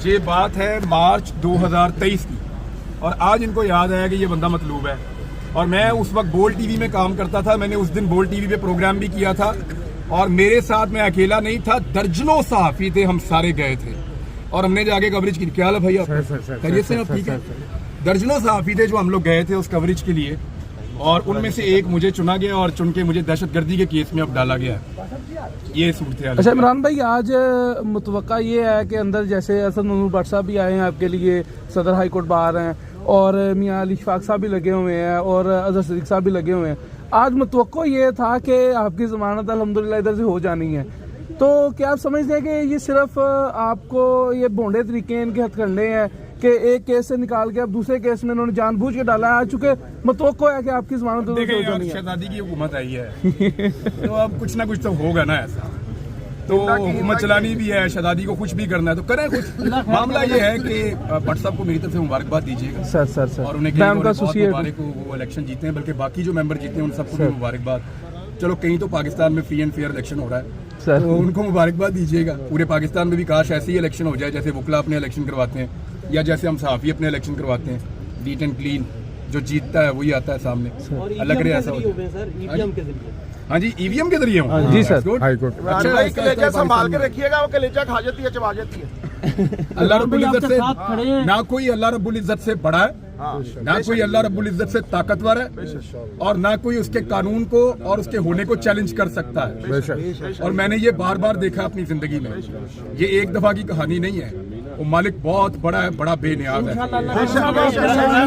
یہ بات ہے مارچ 2023 کی، اور آج ان کو یاد آیا کہ یہ بندہ مطلوب ہے. اور میں اس وقت بول ٹی وی میں کام کرتا تھا، میں نے اس دن بول ٹی وی پہ پروگرام بھی کیا تھا، اور میرے ساتھ میں اکیلا نہیں تھا، درجنوں صحافی تھے، ہم سارے گئے تھے اور ہم نے جا کے کوریج کی. کیا حال ہے بھائی آپ؟ خیریت سے؟ آپ ٹھیک ہے؟ درجنوں صحافی تھے جو ہم لوگ گئے تھے اس کوریج کے لیے، اور ان میں سے ایک مجھے چنا گیا اور چن کے مجھے دہشت گردی کے کیس میں اب ڈالا گیا ہے. یہ صورتحال. اچھا عمران بھائی، آج متوقع یہ ہے کہ اندر جیسے اسد منظور بٹ صاحب بھی آئے ہیں آپ کے لیے، صدر ہائی کورٹ باہر ہیں، اور میاں علی شفاق صاحب بھی لگے ہوئے ہیں، اور اظہر صدیق صاحب بھی لگے ہوئے ہیں. آج متوقع یہ تھا کہ آپ کی ضمانت الحمدللہ ادھر سے ہو جانی ہے، تو کیا آپ سمجھتے ہیں کہ یہ صرف آپ کو یہ بھونڈے طریقے ان کے ہتھ کنڈے ہیں کہ ایک کیس سے نکال کے اب دوسرے کیس میں انہوں نے جان بوجھ کے ڈالا ہے، چونکہ متوقع ہے کہ آپ کی ضمانت ادھر سے ہو جانی ہے؟ شہزادی کی حکومت آئی ہے تو اب کچھ نہ کچھ تو ہوگا نا ایسا. تو حکومت چلانی بھی ہے، شہزادی کو خوش بھی کرنا ہے تو کریں کچھ. معاملہ یہ ہے کہ بٹ صاحب کو میری طرف سے مبارکباد دیجیے گا سر اور انہیں مبارک ہو، وہ الیکشن جیتے ہیں، بلکہ باقی جو ممبر جیتے ہیں ان سب کو بھی مبارکباد. چلو کہیں تو پاکستان میں فری اینڈ فیئر الیکشن ہو رہا ہے تو ان کو مبارکباد دیجیے گا. پورے پاکستان میں بھی کاش ایسی ہی الیکشن ہو جائے جیسے وکلا اپنے الیکشن کرواتے ہیں یا جیسے ہم صحافی اپنے الیکشن کرواتے ہیں. نیٹ اینڈ کلین، جو جیتتا ہے وہی آتا ہے سامنے. اللہ کرے ایسا ہو جائے. ہاں جی، ای وی ایم کے ذریعے ہوں. جی سر. اچھا، سنبھال کے رکھیے گا، وہ کلیجہ کھا جاتی ہے، چبا جاتی ہے. اللہ رب العزت سے نہ کوئی اللہ رب العزت سے بڑا ہے، نہ کوئی اللہ رب العزت سے طاقتور ہے، اور نہ کوئی اس کے قانون کو اور اس کے ہونے کو چیلنج کر سکتا ہے. اور میں نے یہ بار بار دیکھا اپنی زندگی میں، یہ ایک دفعہ کی کہانی نہیں ہے. وہ مالک بہت بڑا ہے، بڑا بے نیاز ہے.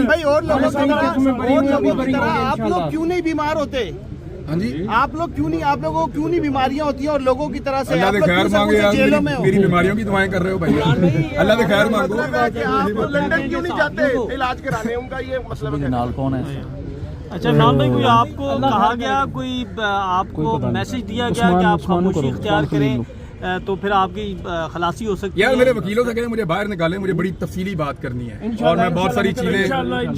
بھائی اور لوگوں کی طرح آپ لوگ کیوں نہیں بیمار ہوتے؟ ہاں جی، آپ لوگ کیوں نہیں، آپ لوگوں کو کیوں نہیں بیماریاں ہوتی ہیں اور لوگوں کی طرح سے اللہ سے خیر مانگے. جیلوں میں میری بیماریوں کی دعائیں کر رہے ہو بھائی، اللہ سے خیر مانگو. آپ لندن کیوں نہیں جاتے علاج کرانے؟ ان کا یہ مسئلہ جنال کون ہے؟ اچھا عمران بھائی، کوئی آپ کو کہا گیا، کوئی آپ کو میسج دیا گیا کہ آپ خاموشی اختیار کریں تو پھر آپ کی خلاصی ہو سکتی ہے؟ یار میرے وکیلوں سے کہیں مجھے باہر نکالیں، مجے بڑی تفصیلی بات کرنی ہے اور میں بہت ساری چیزیں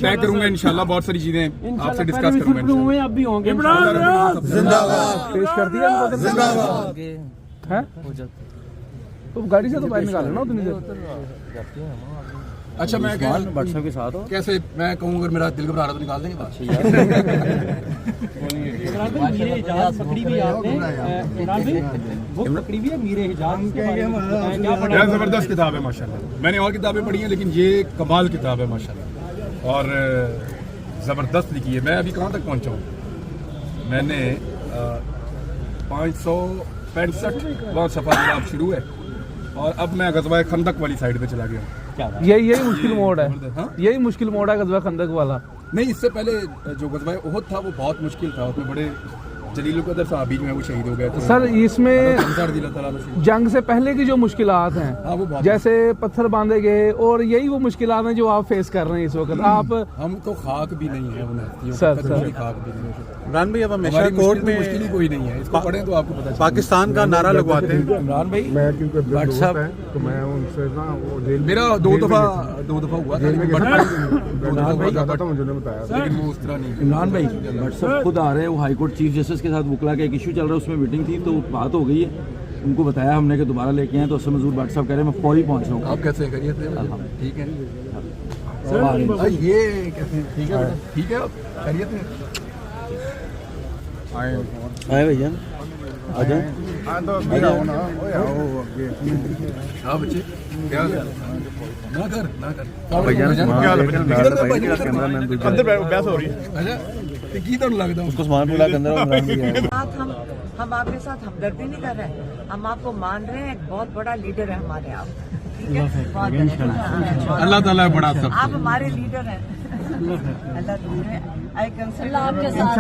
طے کروں گا انشاءاللہ. بہت ساری چیزیں آپ سے ڈسکس کروں گا. اب بھی ہوں گے. زندہ باد پیش کر دیا. زندہ باد. تو گاڑی سے تو باہر نکالے نا اتنی دیر. اچھا میں WhatsApp کے ساتھ ہو کیسے میں کہوں اگر میرا دل گھبرا رہا تو نکال دیں گے. زبردست کتاب ہے ماشاءاللہ. میں نے اور کتابیں پڑھی ہیں لیکن یہ کمال کتاب ہے ماشاءاللہ، اور زبردست لکھی ہے. میں ابھی کہاں تک پہنچا ہوں؟ میں نے 565 صفحہ جناب شروع ہے، اور اب میں غزوہ خندق والی سائڈ پہ چلا گیا ہوں. یہی مشکل موڈ ہے، یہی مشکل موڈ ہے غزوہ خندق والا. نہیں، اس سے پہلے جو غزوہ احد تھا وہ بہت مشکل تھا، اس میں بڑے جلیل القدر صحابی جو ہیں وہ شہید ہو گئے تھے. سر اس میں جنگ سے پہلے کی جو مشکلات ہیں، جیسے پتھر باندھے گئے، اور یہی وہ مشکلات ہیں جو آپ فیس کر رہے ہیں اس وقت. آپ ہم تو خاک بھی نہیں ہے سر. عمران بھائی اب ہمیشہ کورٹ میں مشکل ہی کوئی نہیں ہے، اس کو پڑھیں تو آپ کو پتہ. پاکستان کا نارا لگواتے ہیں عمران بھائی. میں کیونکہ بٹ صاحب تو میں ان سے نا وہ میرا دو دفعہ ہوا تھا، مجھے نے بتایا لیکن وہ اس طرح نہیں. عمران بھائی بٹ صاحب خود آ رہے ہیں، وہ ہائی کورٹ چیف جسٹس کے ساتھ وکلا کا ایک ایشو چل رہا ہے، اس میں میٹنگ تھی تو بات ہو گئی ہے. ان کو بتایا ہم نے کہ دوبارہ لے کے آئیں، تو اسد منظور بٹ صاحب کہہ رہے ہیں میں فوری پہنچ رہا ہوں. آپ کیسے کریے تھے؟ ٹھیک ہے. یہ کیسے ٹھیک ہے؟ ٹھیک ہے، خیریت ہے. آئے بھیا آ جائیں. ہاں بچے کیا نہ کر اس کو سامان پلا کے اندر ہم آپ کے ساتھ ہمدردی نہیں کر رہے، ہم آپ کو مان رہے ہیں. ایک بہت بڑا لیڈر ہے ہمارے آپ. ٹھیک ہے، اللہ تعالیٰ بڑا سب. آپ ہمارے لیڈر ہیں. اللہ آپ کے ساتھ